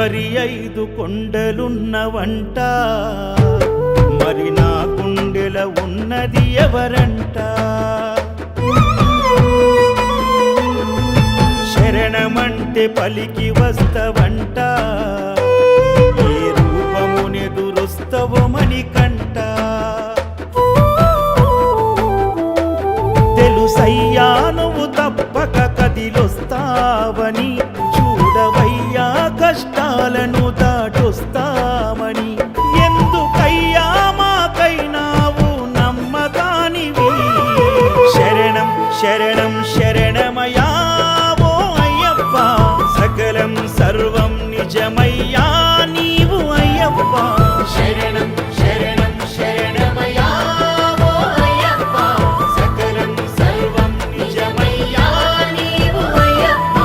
శబరి 5 కొండలున్నవంట, మరి నా గుండెల ఉన్నది ఎవరంట? శరణమంటే పలికి వస్తవంట, ఏ రూపమునెదురొస్తవో మణికంట. తెలుసయ్యా నువ్వు తప్పక కదిలొస్తావని, చూడవయ్యా కష్టాలను దాటొస్తామని. ఎందుకయ్యా మాకైనావు నమ్మకానివి? శరణం శరణం శరణమయ్యా ఓ అయ్యప్ప, సకలం సర్వం నిజమయ్యా నీవు అయ్యప్ప. శరణం శరణం శరణమయ్యా ఓ అయ్యప్ప, సకలం సర్వం నిజమయ్యా నీవు అయ్యప్ప.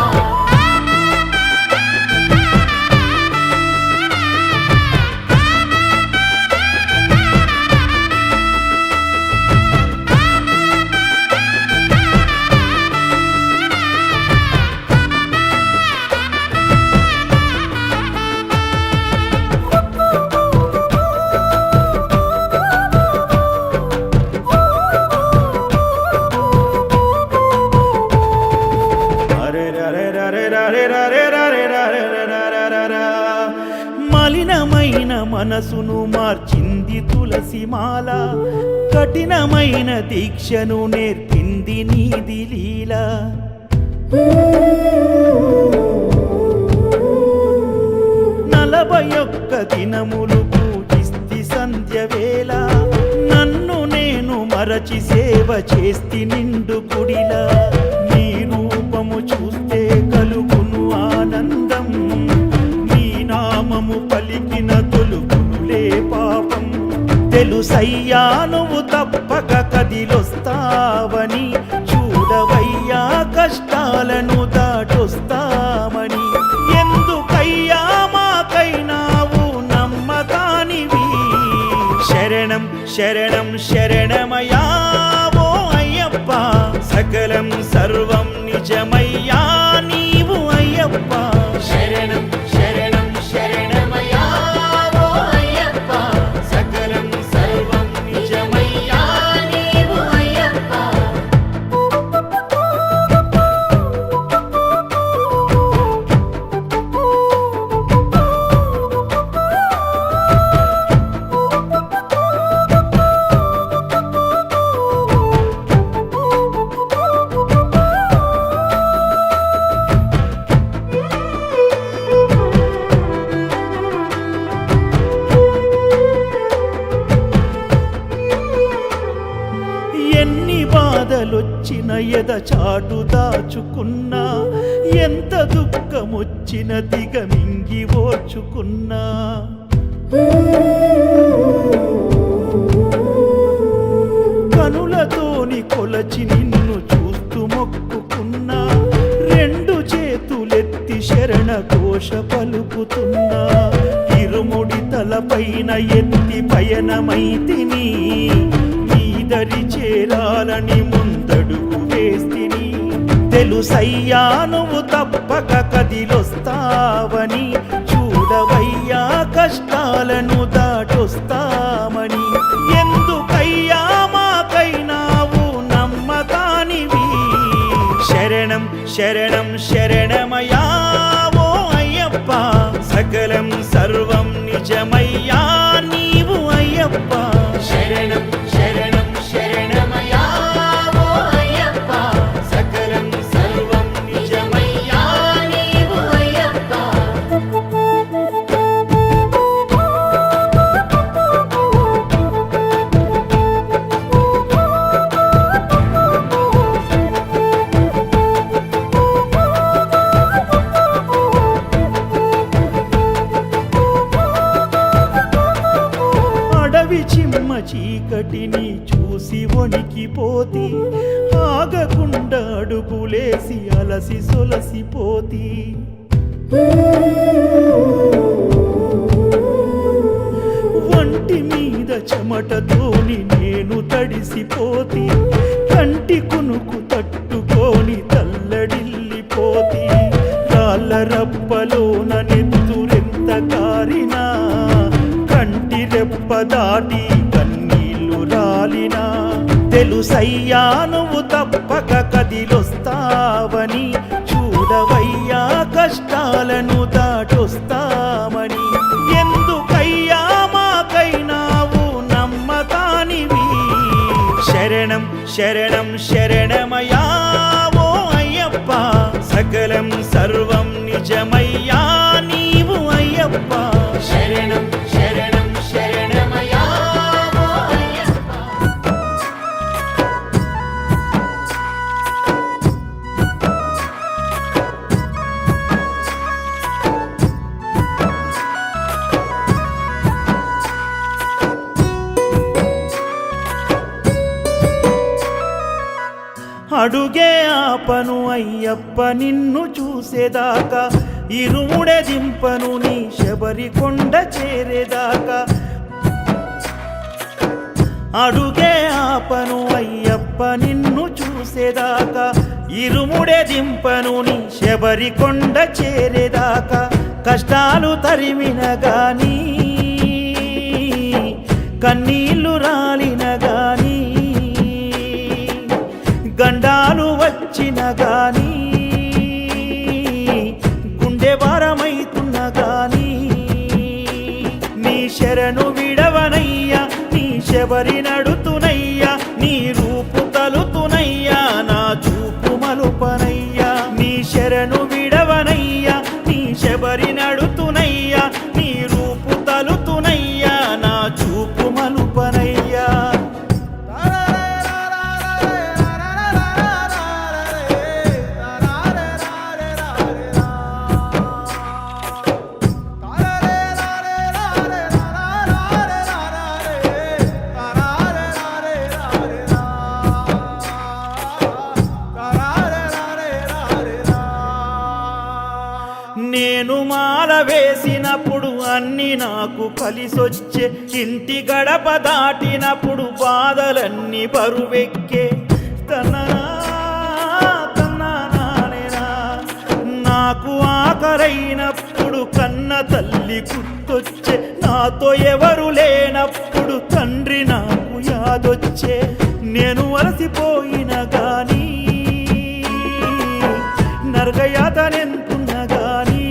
మలినమైన మనసును మార్చింది తులసిమాల, కఠినమైన దీక్షను నేర్పింది నీది లీల. 41 దినములు పూజిస్తి సంధ్య వేళ, నన్ను నేను మరచి సేవ చేస్తి నిండు గుడిలా. నీ రూపము చూస్తే కలుగును ఆనందం, నీ నామము పలికిన తొలుగునులే పాపం. తెలుసయ్యా నువ్వు తప్పక కదిలొస్తావని, చూడవయ్యా కష్టాలను దాటొస్తామని. ఎందుకయ్యా మాకైనావు నమ్మకానివి? శరణం శరణం శరణమయ్యా ఓ అయ్యప్ప, సకలం సర్వం నిజమయ్యా నీవు అయ్యప్ప. శరణం శరణం శరణమయ్యా ఓ అయ్యప్ప, సకలం సర్వం నిజమయ్యా నీవు అయ్యప్ప. ఎన్ని బాధలొచ్చిన ఎద చాటు దాచుకున్నా, ఎంత దుఃఖమొచ్చిన దిగమింగి ఓర్చుకున్నా. కనులతోని కొలచి నిన్ను చూస్తూ మొక్కుకున్నా, 2 చేతులెత్తి శరణ ఘోష పలుకుతున్నా. ఇరుముడి తలపైన ఎత్తి పయనమైతిని, దరి చేరాలని ముందడుగు వేస్తిని. తెలుసయ్యా నువ్వు తప్పక కదిలొస్తావని, చూడవయ్యా కష్టాలను దాటొస్తామని. ఎందుకయ్యా మాకైనావు నమ్మకానివి? శరణం శరణం శరణమయ్యా ఓ అయ్యప్ప, సకలం సర్వం నిజమయ్యా నీవు అయ్యప్ప. శరణం శరణం శరణమయ్యా ఓ అయ్యప్ప, సకలం సర్వం నిజమయ్యా నీవు అయ్యప్ప. అడవి చిమ్మ చీకటిని చూసి వణికిపోతి, ఆగకుండా అడుగులేసి అలసి సొలసిపోతి. వంటి మీద చెమటతోని నేను తడిసిపోతి, కంటి కునుకు తట్టుకొని తల్లడిల్లిపోతి. రాళ్ళ రప్పలోన నెత్తురెంత నానేనా తెలుసయ్యా నువ్వు తప్పక కదిలొస్తావని చూడవయ్యా కష్టాలను దాటొస్తామని ఎందుకయ్యా మాకైనావు నమ్మతానివి శరణం శరణం శరణమయ్యా ఓ అయ్యప్ప సకలం సర్వం నిజమయ్యా నీవు అయ్యప్ప శరణం శరణం శరణమయ్యా ఓ అయ్యప్ప. అడుగే ఆపను అయ్యప్ప నిన్ను చూసేదాకా ఇరుముడే దింపను నీ శబరి కొండ చేరేదాకా అడుగే ఆపను అయ్యప్ప నిన్ను చూసేదాకా ఇరుముడే దింపను నీ శబరి కొండ చేరేదాకా కష్టాలు తరిమిన గాని కన్నీళ్లు రాలిన గాని గండాలు వచ్చిన గాని గుండె భారమైతున్న గాని నీ శరణు విడవనయ్యా నీ శబరి నడుతునయ్యా నీ రూపు తలుతునయ్యా నా చూపు మలుపనయ్యా నీ శరణు విడవనయ్యా నీ శబరి నడుతునయ్యా నీ రూపు తలుతునయ్యా నా చూపు మలుపనయ్యా. నేను మాల వేసినప్పుడు అన్ని నాకు కలిసొచ్చే ఇంటి గడప దాటినప్పుడు బాధలన్నీ బరువెక్కే తన్ననా తన్నానేనా నాకు ఆఖరైనప్పుడు కన్న తల్లి గుర్తొచ్చే నాతో ఎవరు లేనప్పుడు తండ్రి నాకు యాదొచ్చే నేను అలసిపోయిన గాని నరకయాతనెంతున్న గాని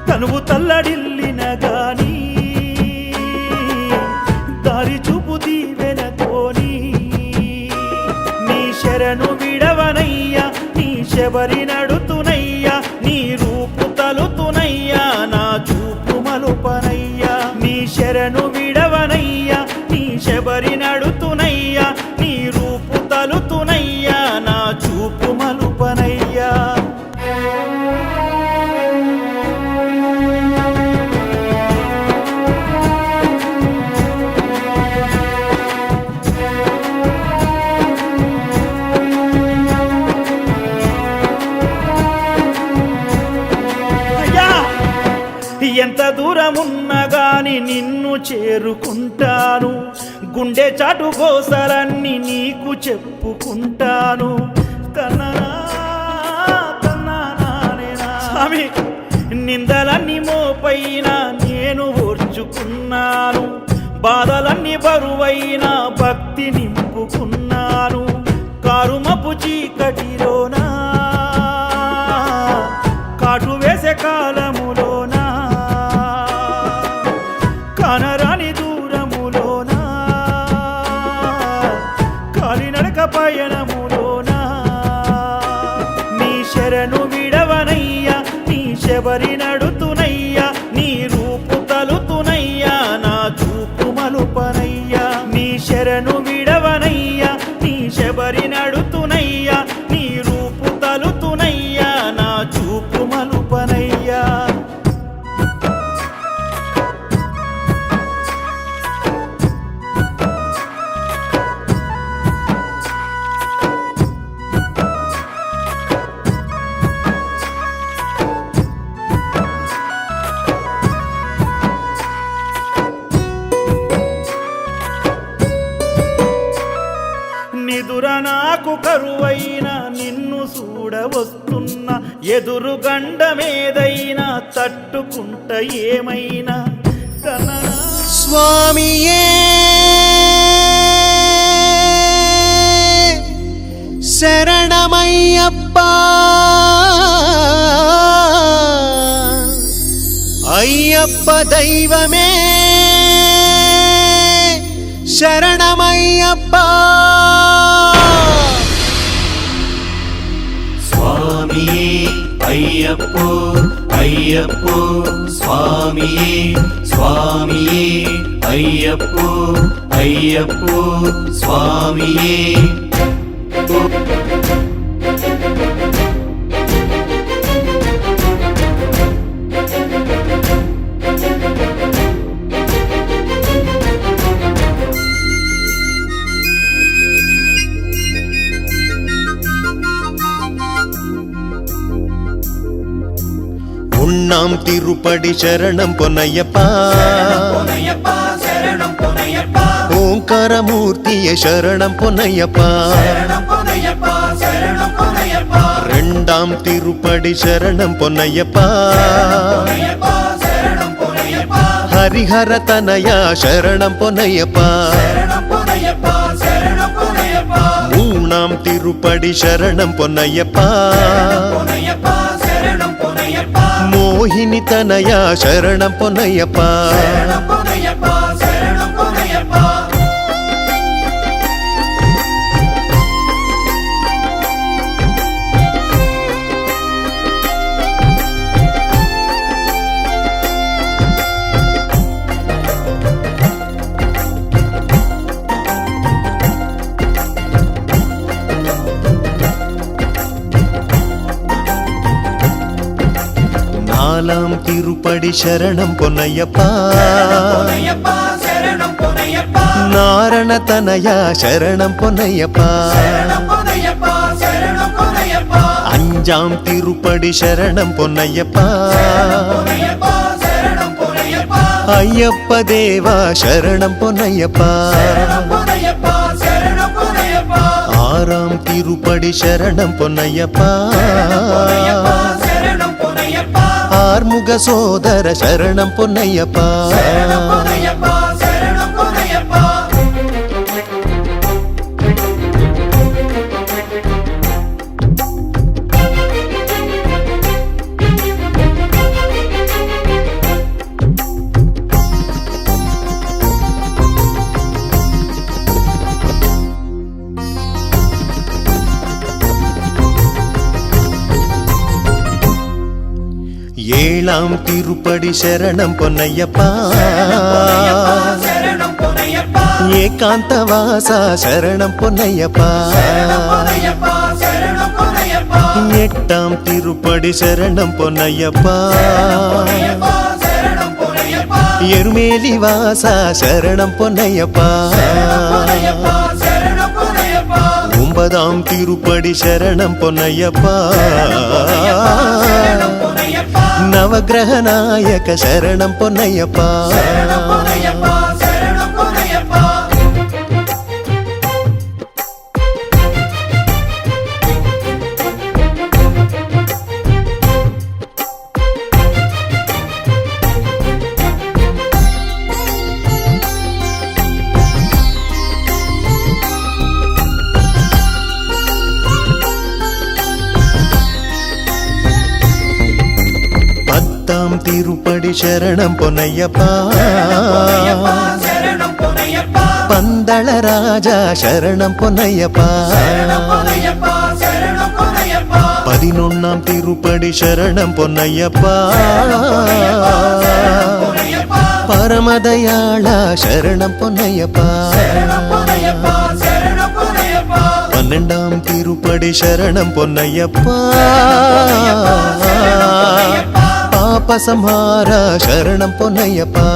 తనువు తల్లడిల్లిన గాని దారి చూపు దీవెనతోని నీ శరణు విడవనయ్యా నీ శబరి నడుతునయ్యా నీ రూపు తలుతునయ్యా నా చూపు మలుపనయ్యా నీ శరణు విడవనయ్యా నీ శబరి నడుతునయ్యా నీ రూపు తలుతునయ్యా నా చూపు మలుపనయ్యా. ఎంత దూరమున్నా గాని నిన్ను చేరుకుంటాను గుండె చాటు గోసలన్నీ నీకు చెప్పుకుంటాను స్వామి నిందలన్నీ మోపైన నేను ఓర్చుకున్నాను బాధలన్నీ బరువైన భక్తి నింపుకున్నాను కారుమపు చీకటిలోనా కాటు వేసే కాలములోనా కానరాని దూరములోనా కాలినడక పయనములోనా నీ శరణు విడవనయ్యా నీ శబరి నడుతునయ్యా నీ రూపు తలుతునయ్యా నా చూపు మలుపనయ్యా నీ శరణు విడవనయ్యా నీ శబరి నడుతునయ్యా నీ రూపు తలుతునయ్యా నా చూపు మలుపనయ్యా. నిదుర నాకు కరువైన నిన్ను చూడవస్తున్నా ఎదురు గండమేదైనా తట్టుకుంట ఏమైనా స్వామియే శరణమయ్యప్ప అయ్యప్ప దైవమే శరణమయ్యప్ప స్వామియే అయ్యప్పో అయ్యప్పో స్వామియే స్వామియే అయ్యప్పో అయ్యప్పో స్వామియే உண்ணாம் திருப்படி சரணம் பொன்னையப்பா ஓங்காரமூர்த்திய சரணம் பொன்னையப்பா ரெண்டாம் திருப்படி சரணம் பொன்னையப்பா ஹரிஹர தனயா சரணம் பொன்னையப்பா மூணாம் திருப்படி சரணம் பொன்னையப்பா மோகினி தனயா சரணம் பொன்னையப்பா நாலாம் திருப்படி சரணம் பொன்னையப்பா நாரண தனயா சரணம் பொன்னையப்பா அஞ்சாம் திருப்படி சரணம் பொன்னையப்பா ஐயப்ப தேவா சரணம் பொன்னையப்பா ஆறாம் திருப்படி சரணம் பொன்னையப்பா ஆர்முக சோதர சரணம் பொன்னையப்பா ஏழாம் திருப்படி சரணம் பொன்னையப்பா ஏகாந்த வாசா சரணம் பொன்னையப்பா எட்டாம் திருப்படி சரணம் பொன்னையப்பா எருமேலி வாசா சரணம் பொன்னையப்பா ஒன்பதாம் திருப்படி சரணம் பொன்னையப்பா நவகிரக நாயக சரணம் பொன்னையப்பா பத்தாம் திருப்படி சரணம் பொன்னையப்பா பந்தள ராஜா சரணம் பொன்னையப்பா பதினொன்னாம் திருப்படி சரணம் பொன்னையப்பா பரமதயாளா சரணம் பொன்னையப்பா பன்னெண்டாம் திருப்படி சரணம் பொன்னையப்பா பாப சம்ஹாரா சரணம் பொன்னையப்பா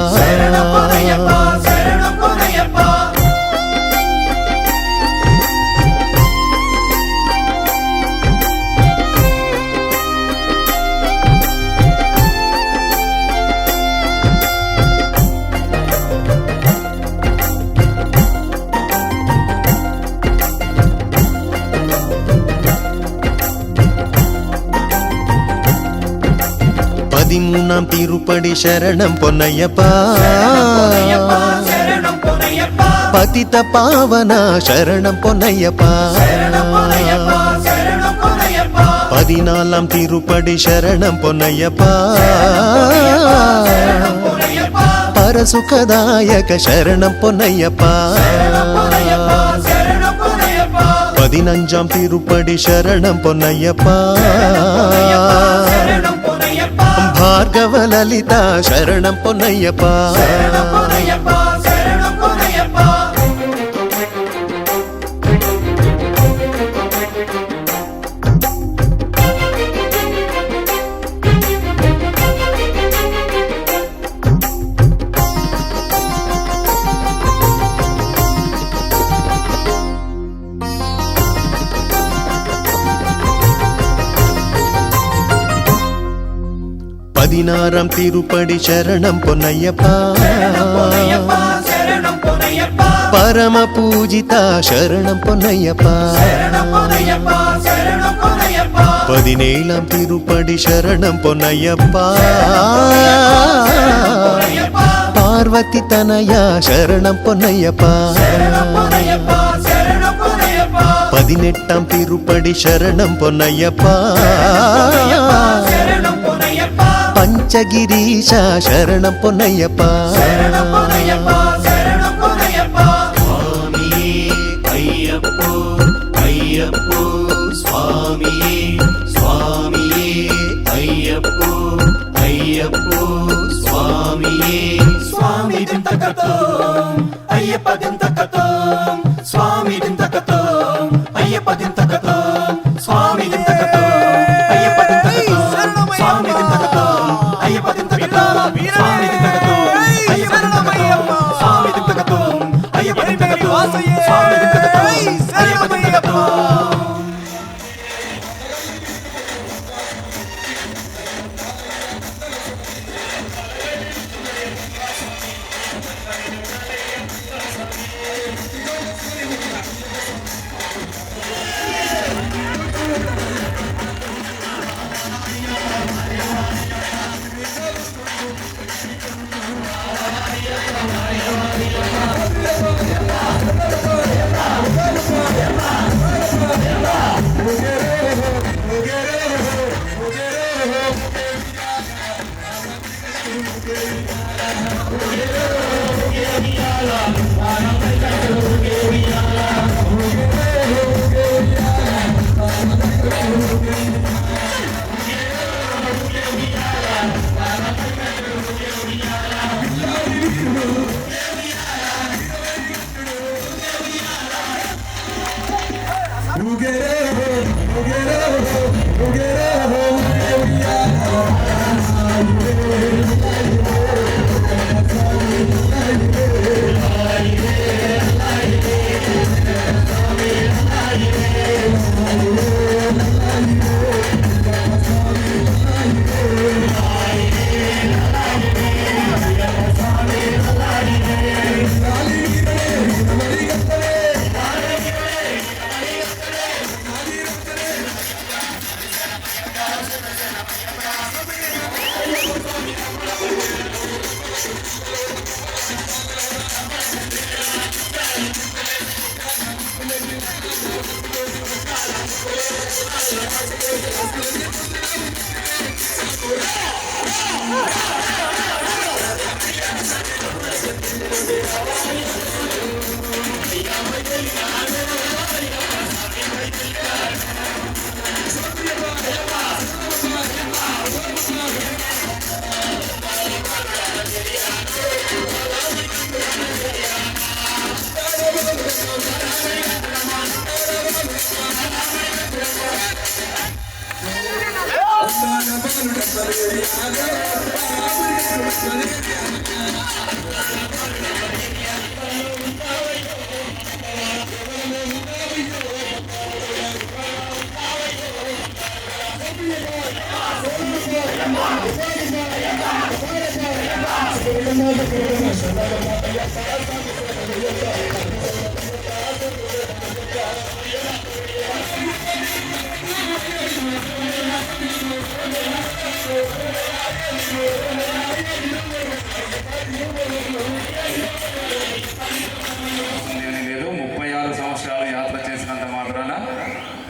13ஆம் திருப்படி சரணம் பொன்னையப்பா சரணம் பொன்னையப்பா பதித பாவனா சரணம் பொன்னையப்பா சரணம் பொன்னையப்பா சரணம் பொன்னையப்பா 14ஆம் திருப்படி சரணம் பொன்னையப்பா சரணம் பொன்னையப்பா பரசுகதாயக சரணம் பொன்னையப்பா சரணம் பொன்னையப்பா சரணம் பொன்னையப்பா 15ஆம் திருப்படி சரணம் பொன்னையப்பா சரணம் பொன்னையப்பா భార్గవ లలిత శరణం పొన్నయ్యప్ప சரணம் பொன்னையப்பா சரணம் பொன்னையப்பா பதினாறாம் திருப்படி சரணம் பொன்னையப்பா சரணம் பொன்னையப்பா சரணம் பொன்னையப்பா பரம பூஜித சரணம் பொன்னையப்பா சரணம் பொன்னையப்பா சரணம் பொன்னையப்பா 17ஆம் திருப்படி சரணம் பொன்னையப்பா பொன்னையப்பா பார்வதி தனயா சரணம் பொன்னையப்பா சரணம் பொன்னையப்பா சரணம் பொன்னையப்பா 18ஆம் திருப்படி சரணம் பொன்னையப்பா சரணம் பொன்னையப்பா పంచగిరీశ శరణం పొన్నయ్యప్ప சரணம் பொன்னையப்பா சரணம் பொன்னையப்பா சுவாமியே ஐயப்போ ஐயப்போ சுவாமியே சுவாமியே ஐயப்போ ஐயப்போ சுவாமியே స్వామి దింతకతోం అయ్యప్ప దింతకతోం స్వామి దింతకతోం అయ్యప్ప దింతకతోం స్వామి దింతకతోం అయ్యప్ప దింతకతోం స్వామి దింతకతోం అయ్యప్ప దింతకతోం స్వామి దింతకతోం అయ్యప్ప దింతకతోం స్వామి దింతకతోం అయ్యప్ప దింతకతోం స్వామి దింతకతోం అయ్యప్ప దింతకతోం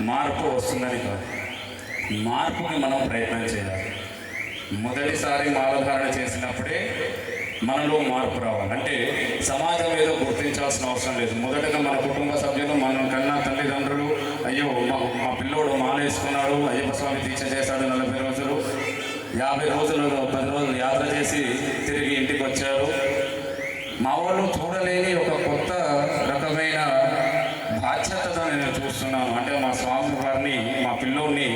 మార్పు వస్తుందని కాదు, మార్పుకి మనం ప్రయత్నం చేయాలి. మొదటిసారి మాలధారణ చేసినప్పుడే మనలో మార్పు రావాలి. అంటే సమాజం ఏదో గుర్తించాల్సిన అవసరం లేదు. మొదటగా మన కుటుంబ సభ్యులు, మన కన్నా తల్లిదండ్రులు, అయ్యో మా పిల్లోడు మాల వేసుకున్నాడు, అయ్యప్ప స్వామి దీక్ష చేశాడు, 40 రోజులు 50 రోజులు 10 రోజులు యాత్ర చేసి తిరిగి ఇంటికి వచ్చారు. మా వాళ్ళు చూడలేని ఒక కొత్త రకమైన బాధ్యతగా నేను చూస్తున్నాను. అంటే మా స్వామివారిని, మా పిల్లోడిని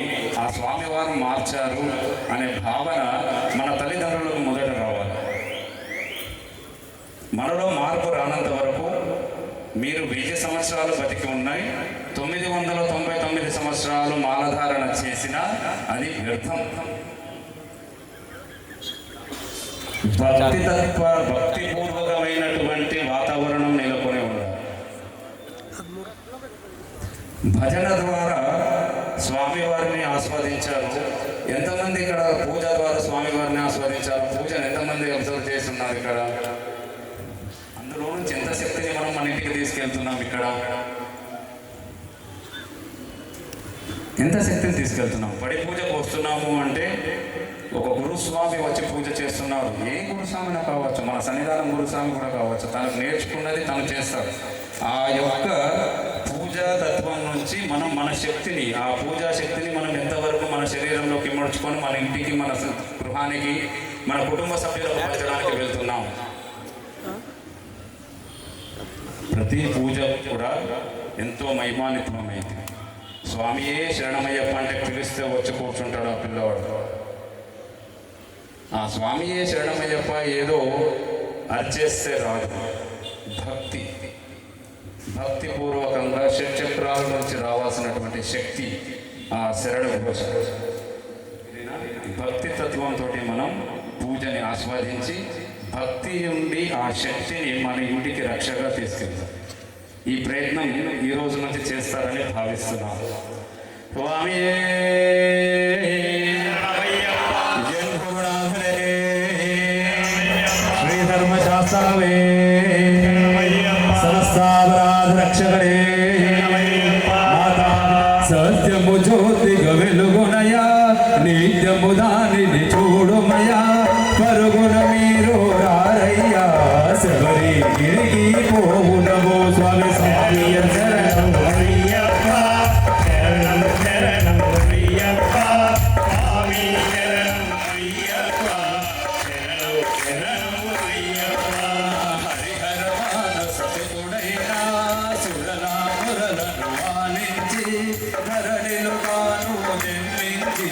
ఆ స్వామివారు మార్చారు అనే భావన మన తల్లిదండ్రులకు మొదట రావాలి. మనలో మార్పు రానంత వరకు మీరు 1000 సంవత్సరాలు బతికి ఉన్నాయి, 999 సంవత్సరాలు మాలధారణ చేసినా అది వ్యర్థం. భక్తిపూర్వకమైనటువంటి వాతావరణం నెలకొని ఉండాలి. భజన ద్వారా స్వామివారిని ఆస్వాదించారు. ఎంతమంది ఇక్కడ పూజ ద్వారా స్వామివారిని ఆస్వాదించారు? పూజను ఎంతమంది అబ్జర్వ్ చేస్తున్నారు? ఇక్కడ అందులో నుంచి ఎంత శక్తిని మనం మన ఇంటికి తీసుకెళ్తున్నాం? ఇక్కడ ఎంత శక్తిని తీసుకెళ్తున్నాం? పడి పూజకు వస్తున్నాము అంటే ఒక గురుస్వామి వచ్చి పూజ చేస్తున్నారు. ఏ గురుస్వామినా కావచ్చు, మన సన్నిధానం గురుస్వామి కూడా కావచ్చు. తనకు నేర్చుకున్నది తను చేస్తాడు. ఆ యొక్క పూజా తత్వం నుంచి మనం మన శక్తిని, ఆ పూజా శక్తిని మనం ఎంతవరకు మన శరీరంలోకి ఇమర్చుకొని మన ఇంటికి, మన గృహానికి, మన కుటుంబ సభ్యులకు పంచడానికి వెళ్తున్నాం. ప్రతి పూజ కూడా ఎంతో మహిమాన్వితమైంది. స్వామియే శరణమయ్యప్ప అంటే పిలిస్తే వచ్చి కూర్చుంటాడు ఆ పిల్లవాడు. ఆ స్వామియే శరణమయ్యప్ప ఏదో అర్చేస్తే రాదు. భక్తిపూర్వకంగా షట్చక్రాల నుంచి రావాల్సినటువంటి శక్తి ఆ శరణ ఘోష. భక్తి తత్వంతో మనం పూజని ఆస్వాదించి భక్తి నుండి ఆ శక్తిని మన ఇంటికి రక్షగా తీసుకెళ్తాం. ఈ ప్రయత్నం ఈ రోజు నుంచి చేస్తారని భావిస్తున్నాను. స్వామియే శ్రీధర్మశాస్త్రవే సమస్తాపరాధ రక్షకడే మాతా సత్యము జ్యోతిగా వెలుగునయా నిత్యము దానిని చూడుమయా పరుగున మీరు రారయ్యా శబరి గిరికి పోవునవో స్వామి స్వామి శరణం అయ్యప్ప శరణం శరణం అయ్యప్ప స్వామి శరణం అయ్యప్ప శరణం శరణం అయ్యప్ప హరిహర మానస సతుడైనా సురలా మురలను వాలించి ధరణిలో తాను జన్మించి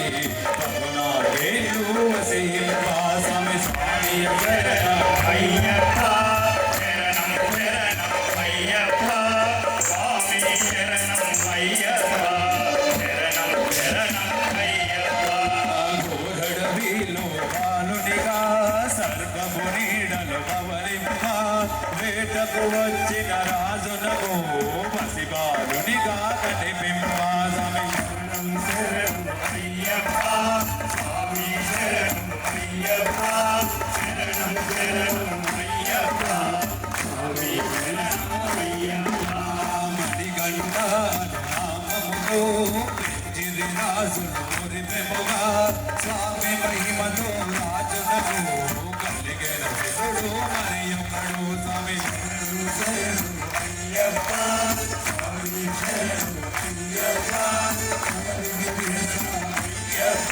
పగునాడేళ్ళు వసింపా స్వామి స్వామి శరణం అయ్యప్ప శరణం శరణం అయ్యప్ప స్వామి శరణం అయ్యప్ప శరణం శరణం అయ్యప్ప గోరడ వీలు బాలునిగా సర్వము నీడలు పవలింప వేటకు వచ్చిన రాజునకు పసి బాలునిగా కనిపింప స్వామి శరణం శరణం అయ్యప్ప స్వామి శరణం అయ్యప్ప శరణం శరణం అయ్యప్ప స్వామి శరణం అయ్యప్ప మణిగంట నామముతో పెంచిరి రాజును మురిపెముగా స్వామి మహిమతో రాజునకు కలిగెన శివుడు మరియొకడు స్వామి శరణం శరణం అయ్యప్ప స్వామి శరణం అయ్యప్ప స్వామి శరణం అయ్యప్ప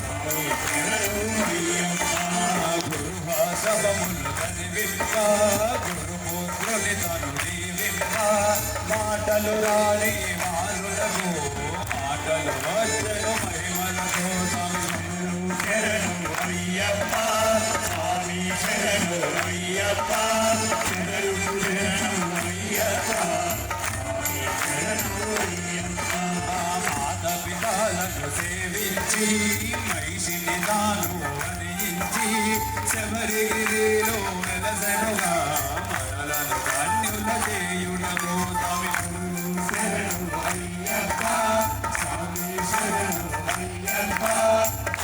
స్వామి శరణం అయ్యప్ప గురుభాషవములు కనివింప గురుపుత్రుని తను దీవింప మాటలు రాని మారులకు మాటలు వచ్చను మహిమలతో స్వామి శరణం అయ్యప్ప స్వామి శరణం అయ్యప్ప శరణం శరణం అయ్యప్ప స్వామి శరణం అయ్యప్ప మాత పితాలను సేవించి మహిషిని తాను వరించి శబరిగిరిలో వెలసెనుగా మనలను ధన్యుల చేయుటకు స్వామి శరణం అయ్యప్ప స్వామి శరణం అయ్యప్ప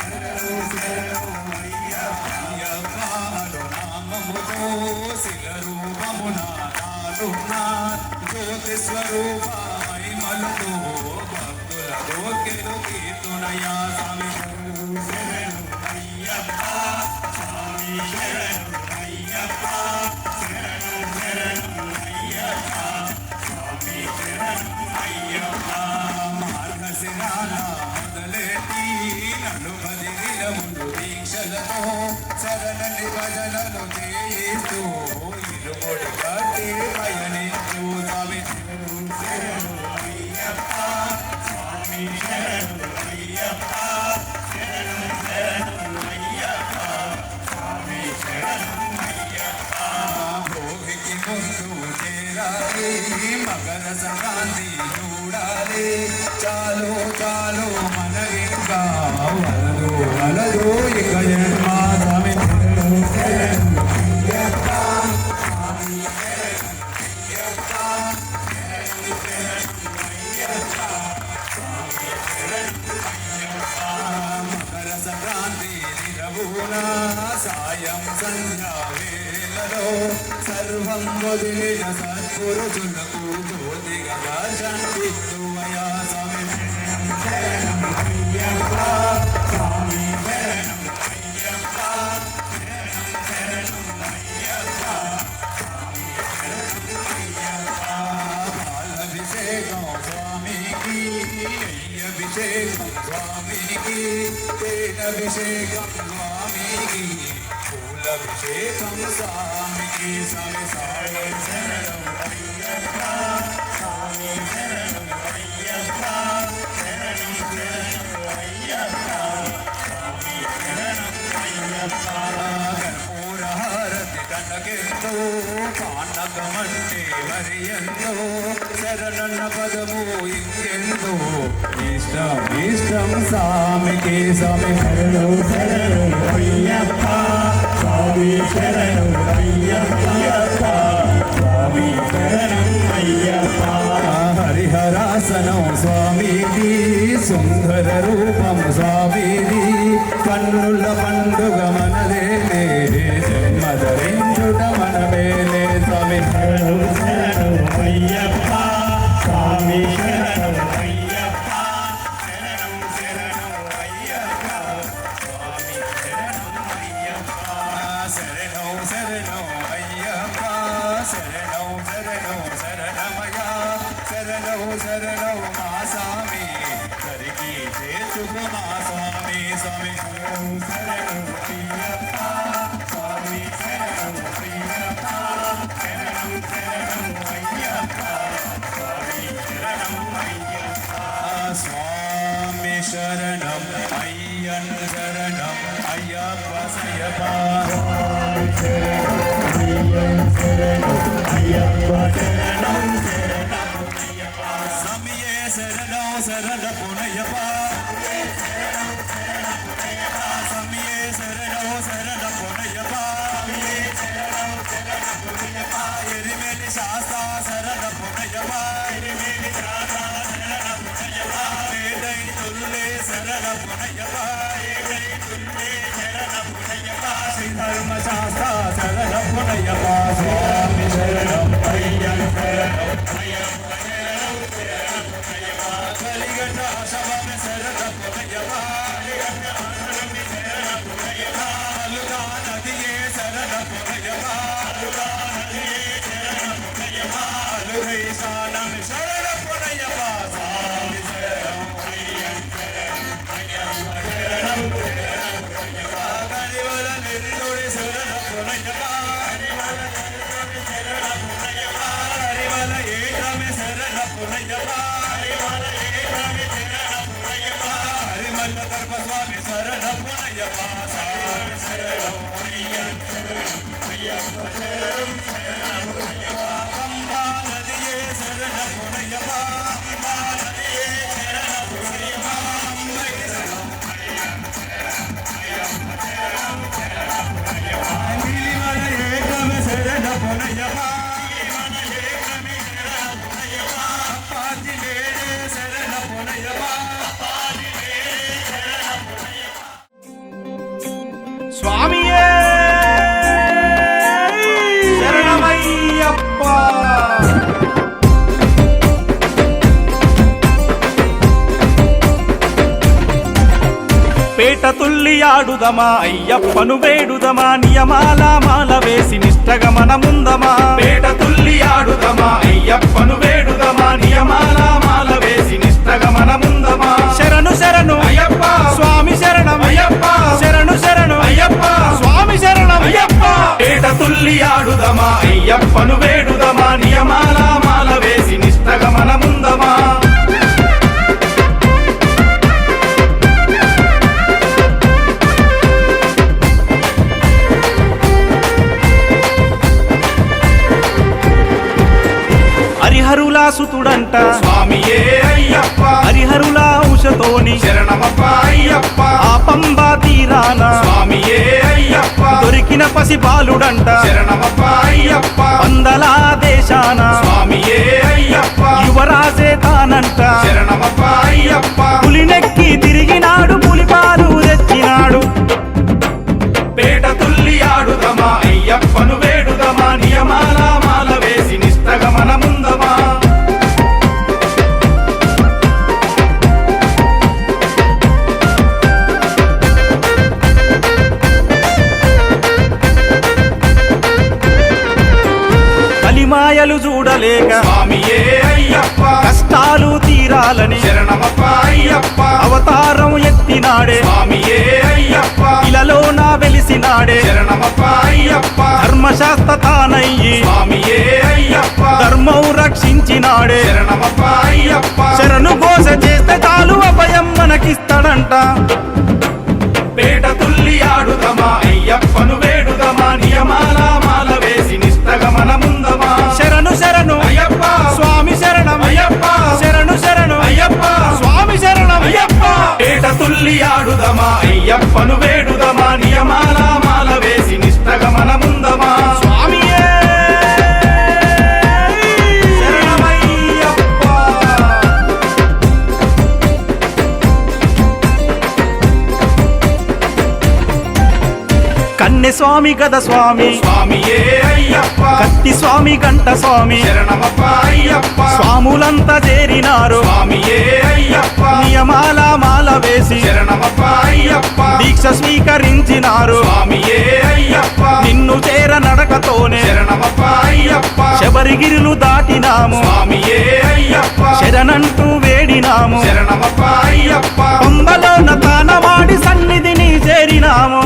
శరణం శరణం అయ్యప్ప అయ్యప్ప నామముతో శిల రూపమున నాలున్న జ్యోతి స్వరూప మహిమలతో దోకెలు తీర్చునయ్యా స్వామి శరణు అయ్యప్ప స్వామి శరణు అయ్యప్ప శరణు శరణు అయ్యప్ప స్వామి శరణు అయ్యప్ప మార్గశిరాల మొదలెట్టి నలుబదిల ముందు దీక్షలతో శరణి భజనలు చేయిస్తూ ఇరుముడి కట్టి పయనిస్తూ స్వామి శరణు అయ్యప్ప స్వామి శరణు అయ్యప్ప శరణు శరణు అయ్యప్ప స్వామి శరణు అయ్యప్ప భోగికి ముందు చేరాలి మకర సంక్రాంతి చూడాలి చాలు చాలు మనవింకా వలదు వలదు ఇక జన్మ స్వామి శరణు శరణు అయ్యప్ప స్వామి శరణు అయ్యప్ప శరణు శరణు అయ్యప్ప స్వామి శరణు అయ్యప్ప మకర సంక్రాంతి నిరవున సాయం సంధ్యా వేళలో సర్వం వదిలిన సత్పురుషులకు జ్యోతిగా దర్శనమిస్తువయా స్వామి శరణం శరణం అయ్యప్ప స్వామి శరణం అయ్యప్ప శరణం శరణం అయ్యప్ప స్వామి శరణం అయ్యప్ప పాలభిషేకం స్వామికి అయ్యభిషేకం స్వామికి తేనభిషేకం స్వామికి పూలభిషేకం స్వామికి స్వామి స్వామి శరణం అయ్యప్ప స్వామి శరణం అయ్యప్ప శరణం శరణం అయ్యప్ప స్వామి శరణం అయ్యప్ప కర్పూర హారతి తనకెంతో పానకమంటే వరియంతో శరణన్న పదము ఇంకెంతో ఇష్టం ఇష్టం స్వామికి స్వామి శరణు శరణు అయ్యప్ప స్వామి శరణు అయ్యప్ప స్వామి శరణం అయ్యప్ప హరిహరాసనం స్వామిది సుందర రూపం స్వామిది కన్నుల పండుగ మనదేలే జన్మధరించుట మనమేలే స్వామి శరణు శరణు అయ్యప్ప స్వామి శరణు అయ్యప్ప శరణం శరణం అయ్యప్ప స్వామి శరణం అయ్యప్ప శరణం శరణం అయ్యప్ప శరణం శరణం శరణమయ శరణం శరణం మా స్వామి సరికి చేతుకు మా స్వామి స్వామి శరణం శరణం అయ్యప్ప స్వామి శరణం అయ్యప్ప శరణం శరణం అయ్యప్ప స్వామి శరణం అయ్యప్ప స్వామి శరణం అయ్యన్ శరణం అయ్యప్ప సయ్యప్ప స్వామి శరణం అయ్యన్ శరణం అయ్యప్ప శరణం శరణం అయ్యప్ప స్వామియే శరణం శరణ పునయ్యప్ప స్వామియే శరణం శరణ పునయ్యప్ప ఎరిమేలి శాస్త్ర శరణ పునయ్యప్ప ఏడై తుల్లే శరణ పునయ్యప్ప శ్రీధర్మ శాస్త్ర శరణ పునయ్యప్ప స్వామి శరణం అయ్యన్ శరణం కలిగడ్డ శవం శరణ పునయ్యప్ప అలుగా నదియే శరణ పునయ్యప్ప అలుగై శానం శరణ పునయ్యప్ప స్వామి శరణం అయ్యన్ శరణం కరివల నిర్దుడి శరణ పునయ్యప్ప కరివల ఏకమే శరణ పునయ్యప్ప హరిమల్ల గర్భ స్వామి శరణ పునయ్యప్ప స్వామి శరణం అయ్యన్ అయ్యప్ప శరణం పంబా నదియే శరణ పునయ్యప్ప పంబా నదియే శరణ పునయ్యప్ప అంబై శరణం నీలిమల ఏకమే శరణ పునయ్యప్ప అప్పాజి వేడే శరణ పునయ్యప్ప స్వామియే శరణమయ్యప్ప పేట తుల్లి ఆడుదమా అయ్యప్పను వేడుదమా నియమాల మాల వేసి నిష్టగా మనముందమా పేట తుల్లి ఆడుదమా అయ్యప్పను వేడుదమా నియమాల మాల వేసి నిష్టగా మనముందమా శరణు శరణు అయ్యప్ప స్వామి శరణం అయ్యప్ప శరణు శరణు అయ్యప్ప స్వామి శరణం అయ్యప్ప పేట తుల్లి ఆడుదమా అయ్యప్పను వేడుదమా నియమాల మాల వేసి నిష్టగా మనముందమా హరిహరులా సుతుడంట స్వామియే అయ్యప్ప హరిహరులా ఔషతోని శరణమప్ప అయ్యప్ప ఆ పంబా తీరాన స్వామియే అయ్యప్ప దొరికిన పసి బాలుడంట శరణమప్ప అయ్యప్ప పందలా దేశాన స్వామియే అయ్యప్ప యువరాజే తానంట శరణమప్ప అయ్యప్ప పులినెక్కి తిరిగినాడు పులిపాలు తెచ్చినాడు పేట తుల్లి ఆడుదమా అయ్యప్పను వేడుదమా నియమాల మాల వేసి నిష్టగా మనముందమా కలిమాయలు చూడలేక స్వామియే అయ్యప్ప కష్టాలు తీరాలని శరణమప్ప అయ్యప్ప అవతారం ఎత్తినాడే స్వామియే అయ్యప్ప ఇలలో నా వెలిసినాడే శరణమప్ప అయ్యప్ప ధర్మశాస్త్ర తానయ్యి స్వామియే అయ్యప్ప ధర్మం రక్షించినాడే శరణమప్ప అయ్యప్ప శరణు ఘోష చేస్తే చాలు అభయం మనకిస్తాడంట పేట తుల్లి ఆడుదమా అయ్యప్పను వేడుదమా నియమాల మాల వేసి నిష్టగా మనముందమా శరణు శరణు అయ్యప్ప స్వామి శరణం అయ్యప్ప శరణు శరణు అయ్యప్ప స్వామి శరణం అయ్యప్ప పేట తుల్లి ఆడుదమా అయ్యప్పను వేడుదమా నియమాల మాల వేసి నిష్టగా మనముందమా స్వామియే శరణమయ్యప్ప కన్నె స్వామి గద స్వామి స్వామియే అయ్యప్ప కత్తి స్వామి గంట స్వామి శరణమప్ప అయ్యప్ప స్వాములంతా చేరినారు స్వామియే అయ్యప్ప నియమాల మాల వేసి శరణమప్ప అయ్యప్ప దీక్ష స్వీకరించినారు స్వామియే అయ్యప్ప నిన్ను చేర నడకతోనే శరణమప్ప అయ్యప్ప శబరిగిరులు దాటినాము స్వామియే అయ్యప్ప శరణంటూ వేడినాము శరణమప్ప అయ్యప్ప పంబలోన తానవాడి సన్నిధిని చేరినాము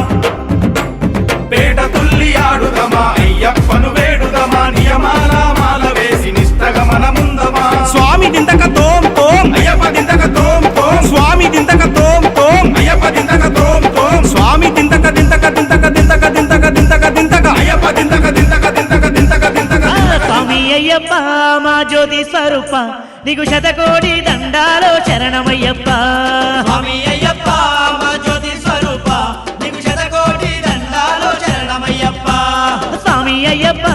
పేట తుల్లి ఆడుదమా అయ్యప్పను వేడుదమా నియమాల మాల వేసి నిష్టగా మనముందమా స్వామి దింతక తోం తోం అయ్యప్ప దింతక తోం తోం స్వామి దింతక తోం తోం అయ్యప్ప దింతక తోం తోం స్వామి దింతక దింతక దింతక దింతక దింతక దింతక దింతక అయ్యప్ప దింతక దింతక దింతక దింతక దింతక స్వామి అయ్యప్ప మా జ్యోతి స్వరూప నీకు శతకోటి దండాలో శరణమయ్యప్ప స్వామి అయ్యప్ప మా జ్యోతి స్వరూప నీకు శతకోటి దండాలు శరణమయ్యప్ప స్వామి అయ్యప్ప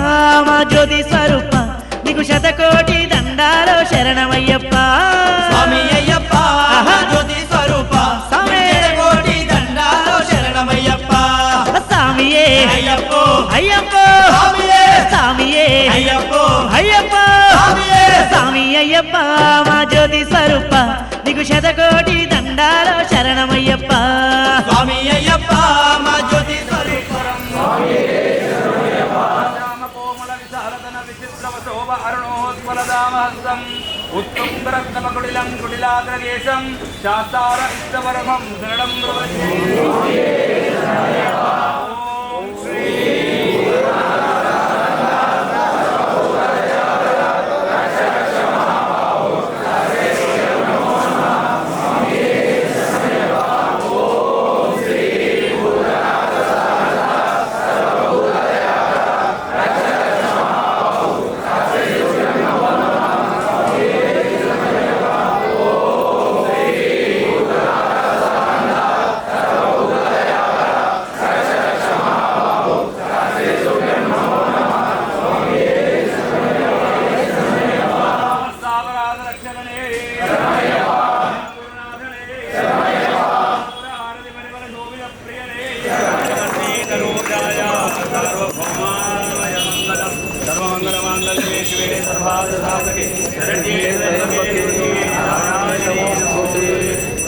మా జ్యోతి స్వరూప నీకు శతకోటి దండాలో శరణమయ్యప్ప స్వామి అయ్యప్ప మా జ్యోతి స్వరూప స్వామి. శతకోటి దండాలు శరణమయ్యప్ప స్వామియే అయ్యప్ప అయ్యప్ప స్వామియే స్వామియే అయ్యప్ప అయ్యప్ప స్వామియే స్వామి అయ్యప్ప మా జ్యోతి స్వరూప నీకు శతకోటి దండాలో శరణమయ్యప్ప స్వామి అయ్యప్ప మా జ్యోతి స్వరూప కోమల విశాలతన విచిత్రవ శోభ అరుణోత్పలదామహస్తం ఉత్తుంగరత్నమకుడిలం కుటిలాగ్రగేశం శాస్తార ఇష్టవరమం శరణం ప్రపద్యే. ఓం శ్రీ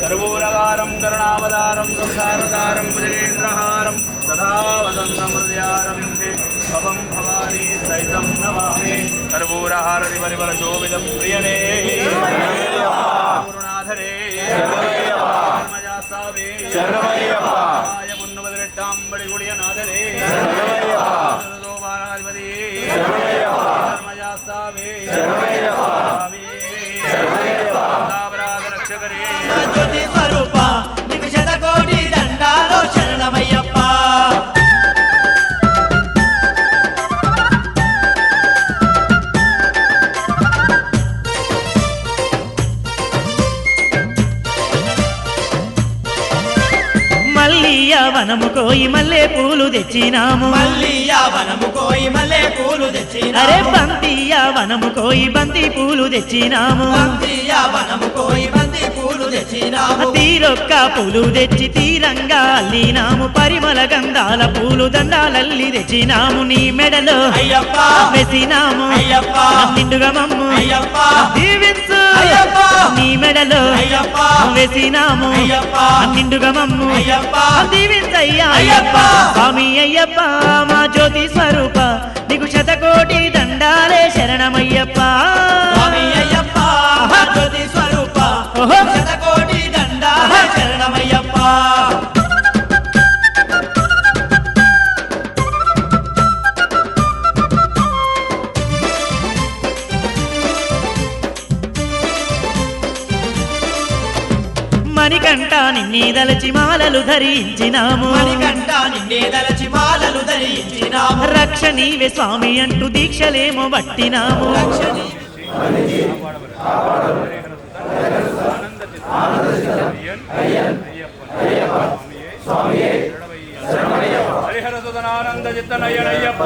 सर्वोरगारं करुणावतारं संसार దైతం నమామి కర్పూరహారతి పరిమళ శోభితం ప్రియనే గురునాథరే ధర్మజాస్తావే ఆయ మున్నువదిరెట్టాంబడి గుడియ నాథరే సోమానాధిపతి ధర్మజాస్తావే స్వామి రక్షకరే జ్యోతి స్వరూప నీకు శతకోటి దండాలో శరణమయ్యప్ప మల్లియ వనము కోయి మల్లె పూలు తెచ్చినాము మల్లియ వనము కోయి మల్లె పూలు తెచ్చినాము అరే బంతియ వనము కోయి బంతి పూలు తెచ్చినాము బంతియ వనము కోయి బంతి పూలు తెచ్చినాము తీరొక్క పూలు తెచ్చి తీరంగా అల్లినాము పరిమళ గంధాల పూలు దండాలల్లి తెచ్చినాము నీ మెడలో అయ్యప్ప వేసినాము అయ్యప్ప నిండుగా మమ్ము అయ్యప్ప దీవించు అయ్యప్ప నీ మెడలో అయ్యప్ప వేసినాము అయ్యప్ప నిండుగా మమ్ము అయ్యప్ప దీవించయ్యా అయ్యప్ప స్వామి అయ్యప్ప మా జ్యోతి స్వరూప నీకు శతకోటి దండాలే శరణమయ్యప్ప స్వామి అయ్యప్ప జ్యోతి స్వరూప ఓహో. శతకోటి దండాల శరణమయ్యప్ప మణికంఠ నిన్నే దలచి మాలలు ధరించినాము మణికంఠ నిన్నే దలచి మాలలు ధరించినాము రక్ష నీవే స్వామి అంటూ దీక్షలేమో బట్టినాము రక్షణి హరిహర సుధనానంద చిత్తనయ్యనయ్యప్ప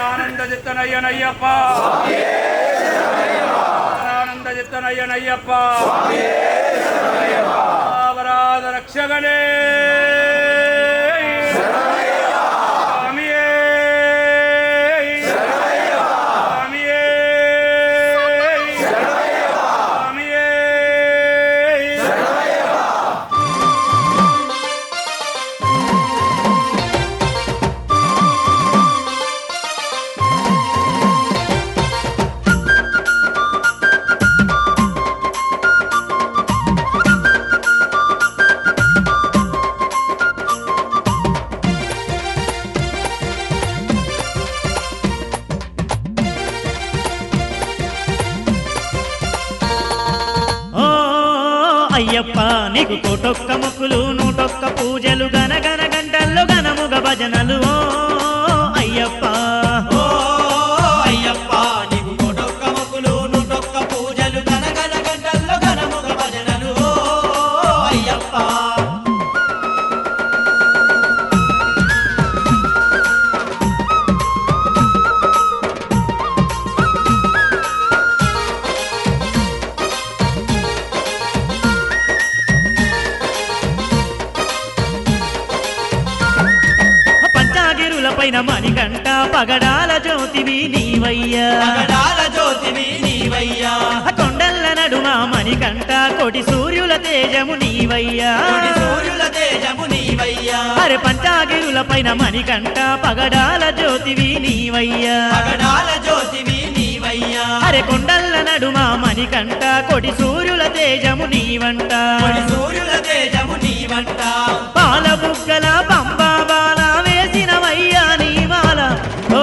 ఆనంద చిత్తనయ్యనయ్యప్ప ఆనంద చిత్తనయ్యనయ్యప్ప అపరాధ రక్షగణే స్వామియే స్వామియే స్వామియే ఓ అయ్యప్ప నీకు కోటొక్క మొక్కులు నూటొక్క పూజలు గనగన గంటల్లో గనముగ భజనలు ఓ అయ్యప్ప ఓ అయ్యప్ప నీకు కోటొక్క మొక్కులు నూటొక్క పూజలు గనగన గంటల్లో గనముగ భజనలు ఓ అయ్యప్ప పంచాగిరుల పైన మణికంఠ పగడాల జ్యోతివి నీవయ్యా పగడాల జ్యోతివి నీవయ్యా కొండల్ల నడుమ మణికంఠ కోటి సూర్యుల తేజము నీవయ్యా కోటి సూర్యుల తేజము నీవయ్యా అరే పంచాగిరుల పైన మణికంఠ పగడాల జ్యోతివి నీవయ్యా పగడాల జ్యోతివి నీవయ్యా అరే కొండల్ల నడుమ మణికంఠ కోటి సూర్యుల తేజము నీవంట కోటి సూర్యుల తేజము నీవంట పాల బుగ్గల పంబా బాల వేసినవయ్యా నీ మాల ఓ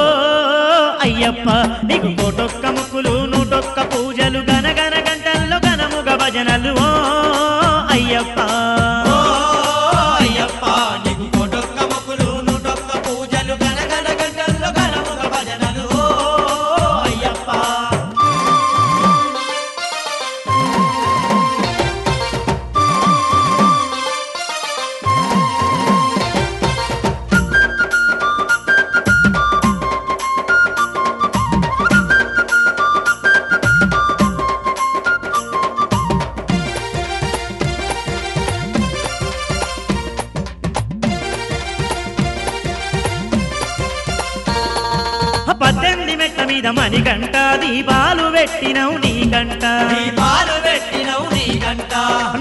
అయ్యప్ప నీకు కోటొక్క ముక్కులు నూటొక్క పూజలు గనగన గంటల్లో గనముగ భజనలు ఓ అయ్యప్ప ఓ అయ్యప్ప నీకు కోటొక్క మొక్కులు నూటొక్క పూజలు గనగన గంటల్లో గనముగ భజనలు ఓ అయ్యప్ప పద్దెనిమిది మెట్ల మీద మణికంఠ దీపాలు పెట్టినవు నీ గంట దీపాలు పెట్టినవు నీ గంట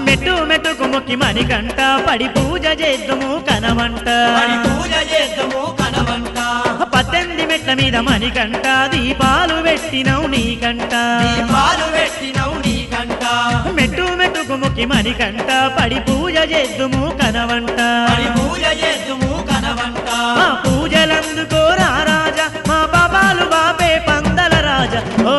మెట్టు మెట్టుకు మొక్కి మణికంఠ పడి పూజ చేద్దుము కనవంట పడి పూజ చేద్దాము కనవంట నంది మెట్ల మీద మణికంట దీపాలు పెట్టినవు నీకంట దీపాలు పెట్టినవు నీకంట మెట్టు మెట్టుకు ముఖి మణికంట పడి పూజ చేద్దుము కనవంట మరి పూజ చేద్దుము కనవంట మా పూజలందుకోరా రాజా మా పాపాలు బాపే పందల రాజా ఓ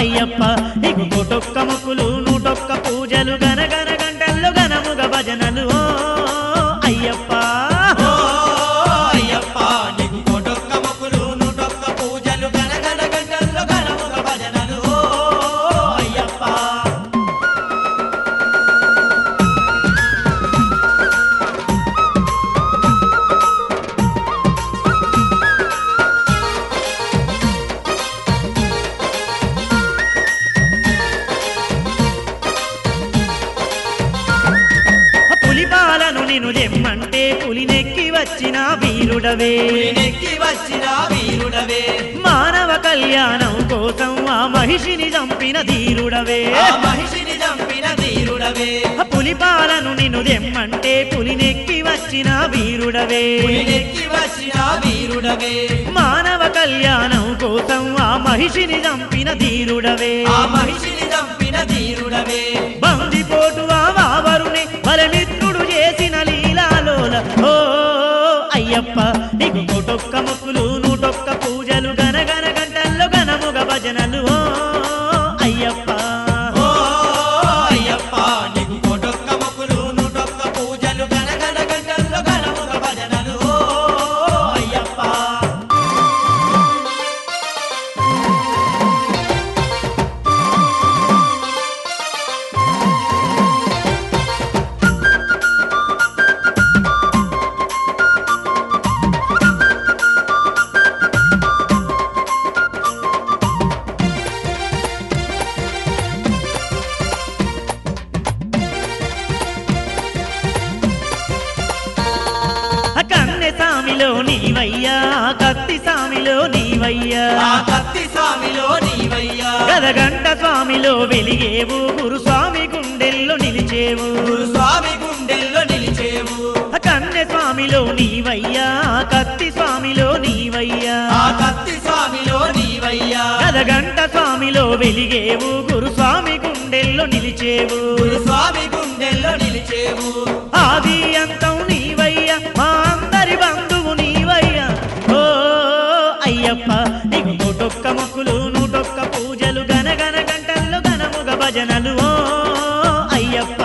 అయ్యప్ప నీకు కోటొక్క మొక్కులు నూటొక్క పూజలు గనగన గంటల్లో గనముగ భజనలు ఓ అయ్యప్ప ఓ అయ్యప్ప నీకు కోటొక్క మొక్కులు నూటొక్క పూజలు గనగన గంటల్లో గనముగ భజనలు ఓ అయ్యప్ప పులిపాలను నిన్ను దెమ్మంటే పులినెక్కి వచ్చిన వీరుడవే నెక్కి వచ్చిన వీరుడవే మానవ కళ్యాణం కోసం ఆ మహిషిని చంపిన ధీరుడవే ఆ మహిషిని చంపిన వీరుడవే పులిపాలను నిన్ను దెమ్మంటే పులినెక్కి వచ్చిన వీరుడవే నెక్కి వచ్చిన వీరుడవే మానవ కళ్యాణం కోసం ఆ మహిషిని చంపిన ధీరుడవే ఆ మహిషిని చంపిన వీరుడవే బందిపోటు ఆ వావరుని బలమిత్రుడు చేసిన లీలాలోల ఓ అయ్యప్ప నీకు కోటొక్క మొక్కులు నూటొక్క పూజలు గనగన గంటల్లో గనముగ భజనలు ఓ అయ్యప్ప ఓ అయ్యప్ప నీకు కోటొక్క మొక్కులు నూటొక్క పూజలు గనగన గంటల్లో గనముగ భజనలు ఓ అయ్యప్ప కన్నె సామిలో నీవయ్యా కత్తి సామిలో నీవయ్యా ఆ కత్తి స్వామిలో నీవయ్యా గదగంట స్వామిలో వెలిగేవు గురుస్వామి గుండెల్లో నిలిచేవు గురు స్వామి గుండెల్లో నిలిచేవు కన్నె స్వామిలో నీవయ్యా కత్తి స్వామిలో నీవయ్యా ఆ కత్తి స్వామిలో నీవయ్యా గదగంట స్వామిలో వెలిగేవు గురుస్వామి గుండెల్లో నిలిచేవు గురు స్వామి గుండెల్లో నిలిచేవు ఆది అంతం నీవయ్యా మా అందరి బంధువు నీవయ్యా ఓ అయ్యప్ప నీకు కోటొక్క మొక్కులు నూటొక్క పూజలు గనగన గంటల్లో గనముగ భజనలు ఓ అయ్యప్ప